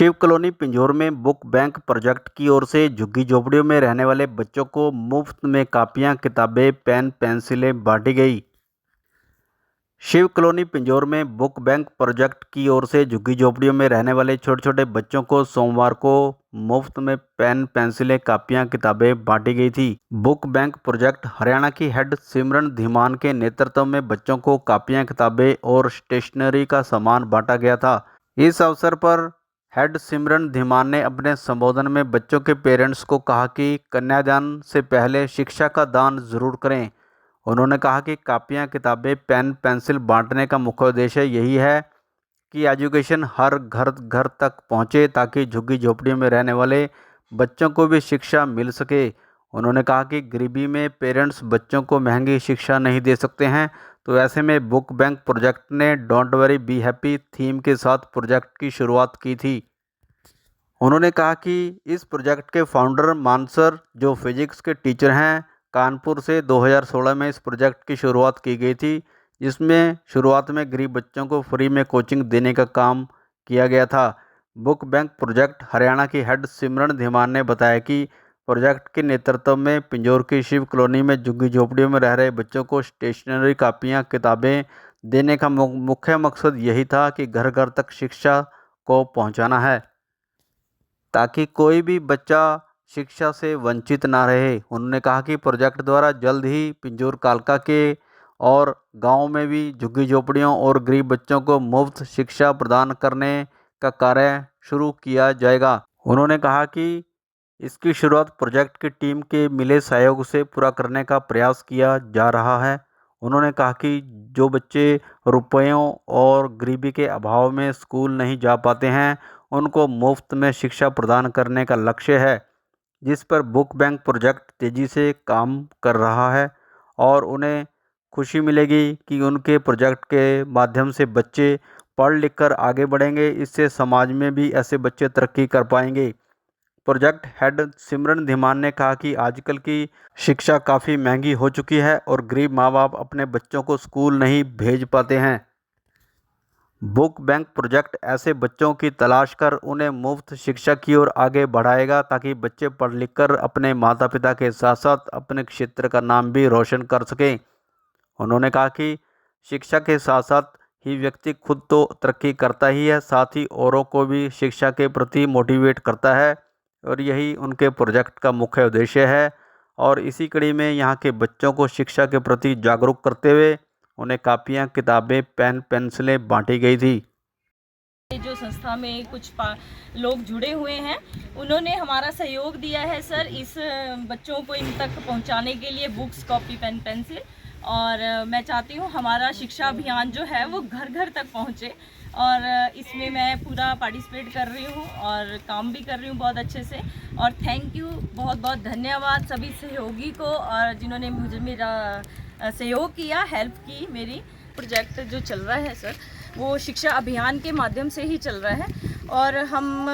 Shiv colony Pinjore में book bank project की ओर से झुग्गी झोपड़ियों में रहने वाले बच्चों को मुफ्त में कापियां, किताबें, पेन, पेंसिलें बांटी गई। शिव कॉलोनी पिंजौर में बुक बैंक प्रोजेक्ट की ओर से झुग्गी झोपड़ियों में रहने वाले छोटे छोटे बच्चों को सोमवार को मुफ्त में पेन, पेंसिलें, कापियां, किताबें बांटी गई थी। बुक बैंक प्रोजेक्ट हरियाणा की हेड सिमरन धीमान के नेतृत्व में बच्चों को कापियां, किताबें और स्टेशनरी का सामान बांटा गया था। इस अवसर पर हेड सिमरन धीमान ने अपने संबोधन में बच्चों के पेरेंट्स को कहा कि कन्यादान से पहले शिक्षा का दान जरूर करें। उन्होंने कहा कि कापियां, किताबें, पेन, पेंसिल बांटने का मुख्य उद्देश्य यही है कि एजुकेशन हर घर घर तक पहुंचे ताकि झुग्गी झोपड़ियों में रहने वाले बच्चों को भी शिक्षा मिल सके। उन्होंने कहा कि गरीबी में पेरेंट्स बच्चों को महंगी शिक्षा नहीं दे सकते हैं, तो ऐसे में बुक बैंक प्रोजेक्ट ने don't worry be happy theme के साथ प्रोजेक्ट की शुरुआत की थी। उन्होंने कहा कि इस प्रोजेक्ट के फाउंडर मानसर, जो फिजिक्स के टीचर हैं, कानपुर से 2016 में इस प्रोजेक्ट की शुरुआत की गई थी, जिसमें शुरुआत में गरीब बच्चों को फ्री में कोचिंग देने का काम किया गया था। बुक बैंक प्रोजेक्ट हरियाणा की हेड सिमरन धीमान ने बताया कि प्रोजेक्ट के नेतृत्व में पिंजौर की शिव कॉलोनी में झुग्गी झोपड़ियों में रह रहे बच्चों को स्टेशनरी, कापियाँ, किताबें देने का मुख्य मकसद यही था कि घर घर तक शिक्षा को पहुँचाना है, ताकि कोई भी बच्चा शिक्षा से वंचित ना रहे। उन्होंने कहा कि प्रोजेक्ट द्वारा जल्द ही पिंजौर कालका के और गांव में भी झुग्गी झोपड़ियों और गरीब बच्चों को मुफ्त शिक्षा प्रदान करने का कार्य शुरू किया जाएगा। उन्होंने कहा कि इसकी शुरुआत प्रोजेक्ट की टीम के मिले सहयोग से पूरा करने का प्रयास किया जा रहा है। उन्होंने कहा कि जो बच्चे रुपयों और गरीबी के अभाव में स्कूल नहीं जा पाते हैं, उनको मुफ्त में शिक्षा प्रदान करने का लक्ष्य है, जिस पर बुक बैंक प्रोजेक्ट तेज़ी से काम कर रहा है और उन्हें खुशी मिलेगी कि उनके प्रोजेक्ट के माध्यम से बच्चे पढ़ लिख कर आगे बढ़ेंगे। इससे समाज में भी ऐसे बच्चे तरक्की कर पाएंगे। प्रोजेक्ट हेड सिमरन धीमान ने कहा कि आजकल की शिक्षा काफ़ी महंगी हो चुकी है और गरीब माँ बाप अपने बच्चों को स्कूल नहीं भेज पाते हैं। बुक बैंक प्रोजेक्ट ऐसे बच्चों की तलाश कर उन्हें मुफ्त शिक्षा की ओर आगे बढ़ाएगा, ताकि बच्चे पढ़ लिख कर अपने माता पिता के साथ साथ अपने क्षेत्र का नाम भी रोशन कर सकें। उन्होंने कहा कि शिक्षा के साथ साथ ही व्यक्ति खुद तो तरक्की करता ही है, साथ ही औरों को भी शिक्षा के प्रति मोटिवेट करता है, और यही उनके प्रोजेक्ट का मुख्य उद्देश्य है। और इसी कड़ी में यहाँ के बच्चों को शिक्षा के प्रति जागरूक करते हुए उन्हें कापियाँ, किताबें, पेन, पेंसिलें बांटी गई थी। जो संस्था में कुछ लोग जुड़े हुए हैं, उन्होंने हमारा सहयोग दिया है सर, इस बच्चों को इन तक पहुंचाने के लिए बुक्स, कॉपी, पेन, पेंसिल। और मैं चाहती हूँ हमारा शिक्षा अभियान जो है वो घर घर तक पहुँचे, और इसमें मैं पूरा पार्टिसिपेट कर रही हूँ और काम भी कर रही हूँ बहुत अच्छे से। और थैंक यू, बहुत बहुत धन्यवाद सभी सहयोगी को, और जिन्होंने मुझे मेरा सहयोग किया, हेल्प की मेरी। प्रोजेक्ट जो चल रहा है सर, वो शिक्षा अभियान के माध्यम से ही चल रहा है, और हम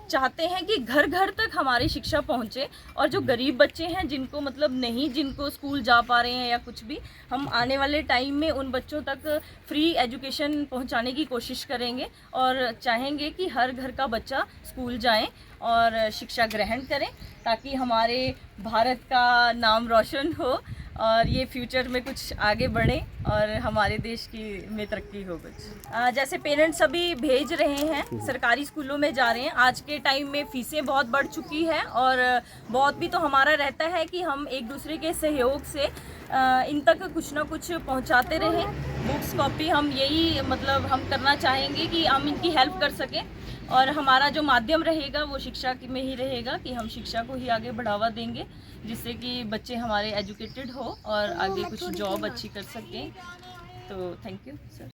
चाहते हैं कि घर घर तक हमारी शिक्षा पहुंचे, और जो गरीब बच्चे हैं जिनको मतलब नहीं, जिनको स्कूल जा पा रहे हैं या कुछ भी, हम आने वाले टाइम में उन बच्चों तक फ्री एजुकेशन पहुंचाने की कोशिश करेंगे, और चाहेंगे कि हर घर का बच्चा स्कूल जाए और शिक्षा ग्रहण करें, ताकि हमारे भारत का नाम रोशन हो और ये फ्यूचर में कुछ आगे बढ़े और हमारे देश की में तरक्की हो कुछ। जैसे पेरेंट्स सभी भेज रहे हैं, सरकारी स्कूलों में जा रहे हैं। आज के टाइम में फीसें बहुत बढ़ चुकी है, और बहुत भी तो हमारा रहता है कि हम एक दूसरे के सहयोग से इन तक कुछ ना कुछ पहुंचाते रहें। बुक्स, कॉपी, हम यही मतलब हम करना चाहेंगे कि हम इनकी हेल्प कर सकें, और हमारा जो माध्यम रहेगा वो शिक्षा में ही रहेगा, कि हम शिक्षा को ही आगे बढ़ावा देंगे, जिससे कि बच्चे हमारे एजुकेटेड हो और आगे कुछ जॉब अच्छी कर सकें। तो थैंक यू सर।